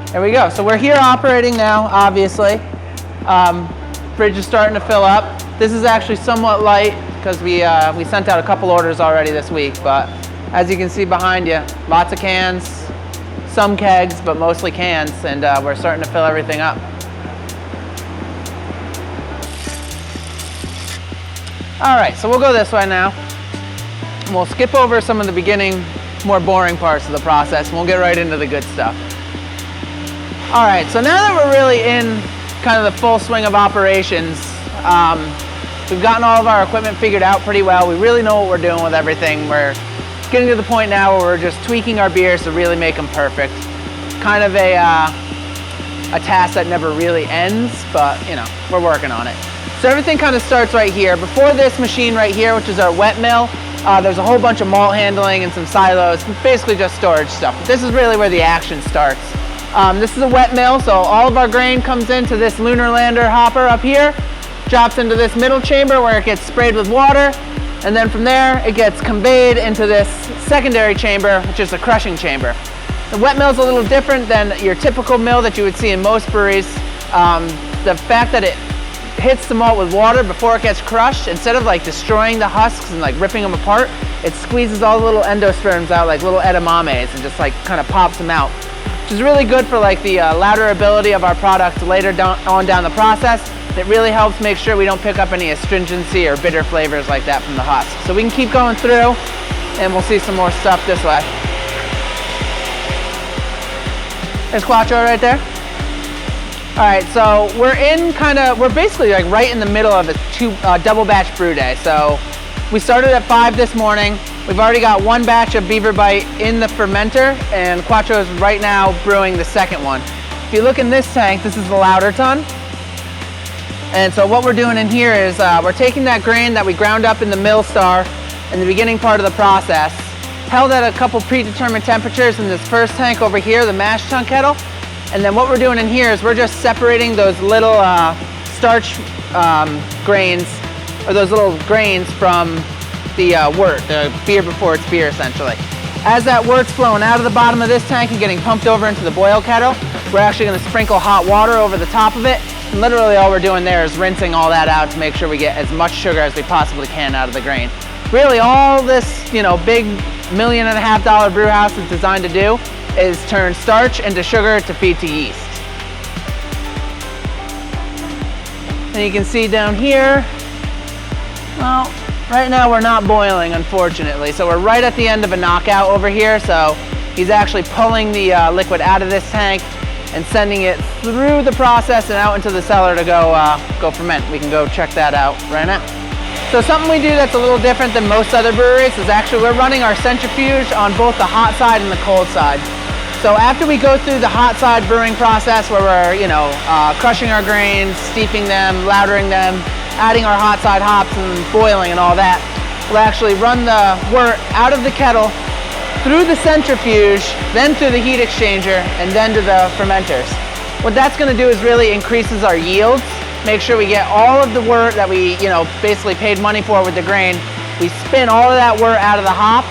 There we go. So we're here operating now, obviously. Fridge is starting to fill up. This is actually somewhat light because we sent out a couple orders already this week, but as you can see behind you, lots of cans, some kegs, but mostly cans, and we're starting to fill everything up. All right, so we'll go this way now. And we'll skip over some of the beginning, more boring parts of the process, and we'll get right into the good stuff. All right, so now that we're really in kind of the full swing of operations, we've gotten all of our equipment figured out pretty well. We really know what we're doing with everything. We're getting to the point now where we're just tweaking our beers to really make them perfect. Kind of a task that never really ends, but you know, we're working on it. So everything kind of starts right here. Before this machine right here, which is our wet mill, there's a whole bunch of malt handling and some silos, basically just storage stuff. But this is really where the action starts. This is a wet mill, so all of our grain comes into this lunar lander hopper up here, drops into this middle chamber where it gets sprayed with water, and then from there it gets conveyed into this secondary chamber, which is the crushing chamber. The wet mill is a little different than your typical mill that you would see in most breweries. The fact that it hits the malt with water before it gets crushed, instead of like destroying the husks and like ripping them apart, it squeezes all the little endosperms out like little edamames and just like kind of pops them out, which is really good for like the louderability of our product later on down the process. It really helps make sure we don't pick up any astringency or bitter flavors like that from the husk. So we can keep going through and we'll see some more stuff this way. There's Quattro right there. All right, so we're basically like right in the middle of a double batch brew day. So we started at 5 this morning. We've already got one batch of Beaver Bite in the fermenter, and Quattro is right now brewing the second one. If you look in this tank, this is the lauter ton. And so what we're doing in here is we're taking that grain that we ground up in the mill star in the beginning part of the process, held at a couple predetermined temperatures in this first tank over here, the mash tun kettle. And then what we're doing in here is we're just separating those little starch grains, or those little grains from the wort, the beer before it's beer essentially. As that wort's flowing out of the bottom of this tank and getting pumped over into the boil kettle, we're actually going to sprinkle hot water over the top of it. And literally all we're doing there is rinsing all that out to make sure we get as much sugar as we possibly can out of the grain. Really all this, you know, big $1.5 million brew house is designed to do is turn starch into sugar to feed to yeast. And you can see down here, well, right now we're not boiling, unfortunately. So we're right at the end of a knockout over here. So he's actually pulling the liquid out of this tank and sending it through the process and out into the cellar to go ferment. We can go check that out right now. So something we do that's a little different than most other breweries is actually we're running our centrifuge on both the hot side and the cold side. So after we go through the hot side brewing process where we're, you know, crushing our grains, steeping them, lautering them, adding our hot side hops and boiling and all that, we'll actually run the wort out of the kettle, through the centrifuge, then through the heat exchanger, and then to the fermenters. What that's going to do is really increases our yields, make sure we get all of the wort that we, you know, basically paid money for with the grain. We spin all of that wort out of the hops,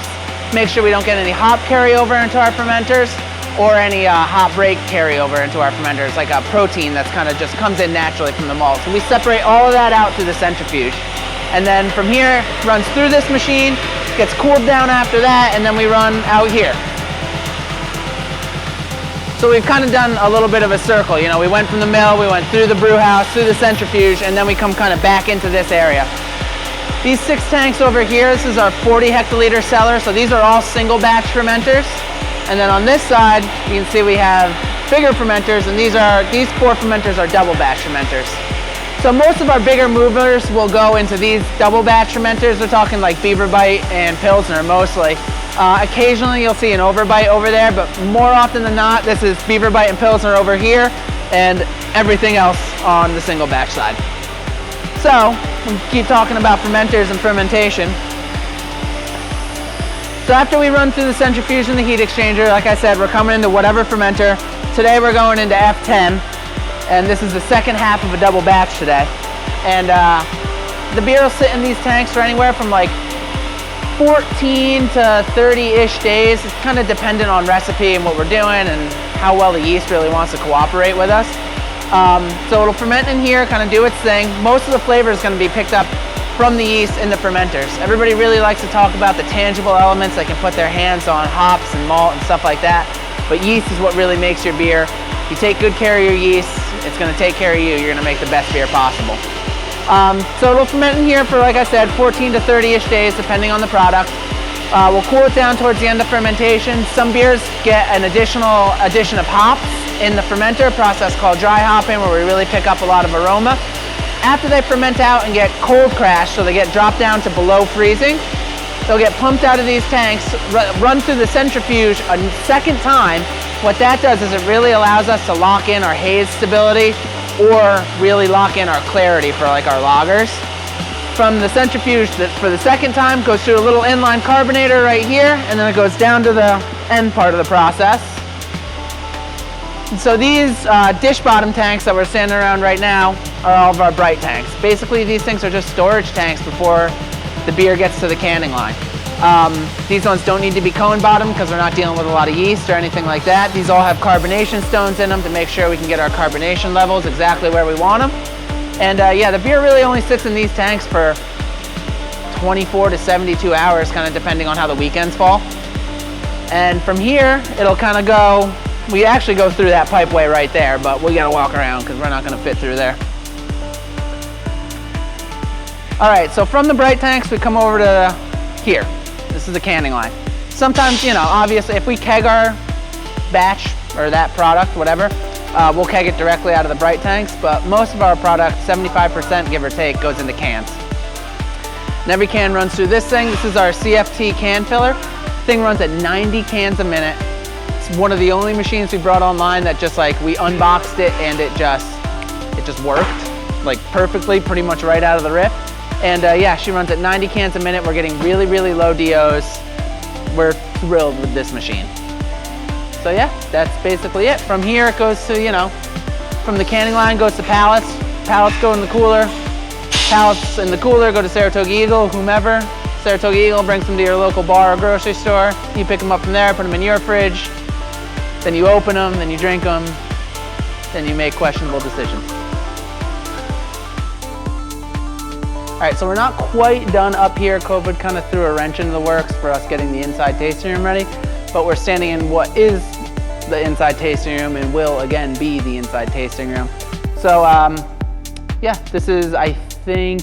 make sure we don't get any hop carryover into our fermenters or any hop break carryover into our fermenters, like a protein that's kind of just comes in naturally from the malt. So we separate all of that out through the centrifuge. And then from here, runs through this machine, gets cooled down after that, and then we run out here. So we've kind of done a little bit of a circle. You know, we went from the mill, we went through the brew house, through the centrifuge, and then we come kind of back into this area. These 6 tanks over here, this is our 40 hectoliter cellar, so these are all single batch fermenters. And then on this side, you can see we have bigger fermenters, and these 4 fermenters are double batch fermenters. So most of our bigger movers will go into these double batch fermenters. We're talking like Beaver Bite and Pilsner mostly. Occasionally you'll see an Overbite over there, but more often than not, this is Beaver Bite and Pilsner over here, and everything else on the single batch side. So, we'll keep talking about fermenters and fermentation. So after we run through the centrifuge and the heat exchanger, like I said, we're coming into whatever fermenter. Today we're going into F10, and this is the second half of a double batch today. And the beer will sit in these tanks for anywhere from like 14 to 30-ish days. It's kind of dependent on recipe and what we're doing and how well the yeast really wants to cooperate with us. So it'll ferment in here, kind of do its thing. Most of the flavor is going to be picked up from the yeast in the fermenters. Everybody really likes to talk about the tangible elements they can put their hands on, hops and malt and stuff like that. But yeast is what really makes your beer. If you take good care of your yeast, it's going to take care of you. You're going to make the best beer possible. So it'll ferment in here for, like I said, 14 to 30-ish days, depending on the product. We'll cool it down towards the end of fermentation. Some beers get an additional addition of hops in the fermenter, a process called dry hopping, where we really pick up a lot of aroma. After they ferment out and get cold crashed, so they get dropped down to below freezing, they'll get pumped out of these tanks, run through the centrifuge a second time. What that does is it really allows us to lock in our haze stability or really lock in our clarity for like our lagers. From the centrifuge for the second time, goes through a little inline carbonator right here, and then it goes down to the end part of the process. And so these dish bottom tanks that we're standing around right now are all of our bright tanks. Basically, these things are just storage tanks before the beer gets to the canning line. These ones don't need to be cone bottom because we're not dealing with a lot of yeast or anything like that. These all have carbonation stones in them to make sure we can get our carbonation levels exactly where we want them. And yeah, the beer really only sits in these tanks for 24 to 72 hours, kind of depending on how the weekends fall. And from here, it'll kind of go, we actually go through that pipeway right there, but we gotta walk around because we're not gonna fit through there. All right, so from the bright tanks, we come over to here. This is the canning line. Sometimes, you know, obviously, if we keg our batch or that product, whatever, we'll keg it directly out of the bright tanks, but most of our product, 75% give or take, goes into cans. And every can runs through this thing. This is our CFT can filler. This thing runs at 90 cans a minute. It's one of the only machines we brought online that just like, we unboxed it and it just worked like perfectly, pretty much right out of the rip. And yeah, she runs at 90 cans a minute. We're getting really, really low DOs. We're thrilled with this machine. So yeah, that's basically it. From here, it goes to, you know, from the canning line goes to pallets. Pallets go in the cooler. Pallets in the cooler go to Saratoga Eagle, whomever. Saratoga Eagle brings them to your local bar or grocery store. You pick them up from there, put them in your fridge. Then you open them, then you drink them. Then you make questionable decisions. All right, so we're not quite done up here. COVID kind of threw a wrench into the works for us getting the inside tasting room ready, but we're standing in what is the inside tasting room and will again be the inside tasting room. So yeah, this is, I think,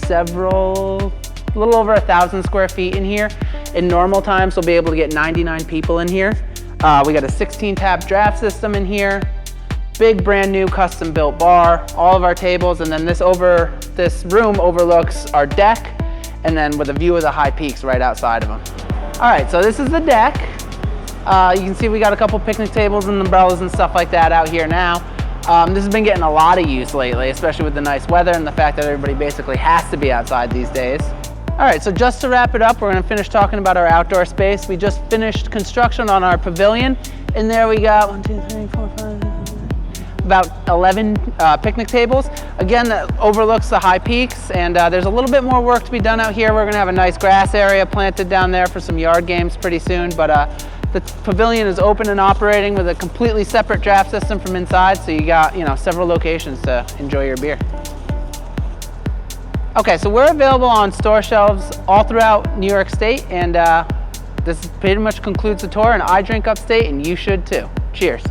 a little over 1,000 square feet in here. In normal times, we'll be able to get 99 people in here. We got a 16 tap draft system in here. Big brand new custom built bar, all of our tables, and then this room overlooks our deck, and then with a view of the high peaks right outside of them. All right, so this is the deck. You can see we got a couple picnic tables and umbrellas and stuff like that out here now. This has been getting a lot of use lately, especially with the nice weather and the fact that everybody basically has to be outside these days. All right, so just to wrap it up, we're gonna finish talking about our outdoor space. We just finished construction on our pavilion. In there we got 1, 2, 3, 4, 5, about 11 picnic tables. Again, that overlooks the high peaks, and there's a little bit more work to be done out here. We're gonna have a nice grass area planted down there for some yard games pretty soon, but the pavilion is open and operating with a completely separate draft system from inside, so you got, you know, several locations to enjoy your beer. Okay, so we're available on store shelves all throughout New York State, and this pretty much concludes the tour, and I drink upstate, and you should too. Cheers.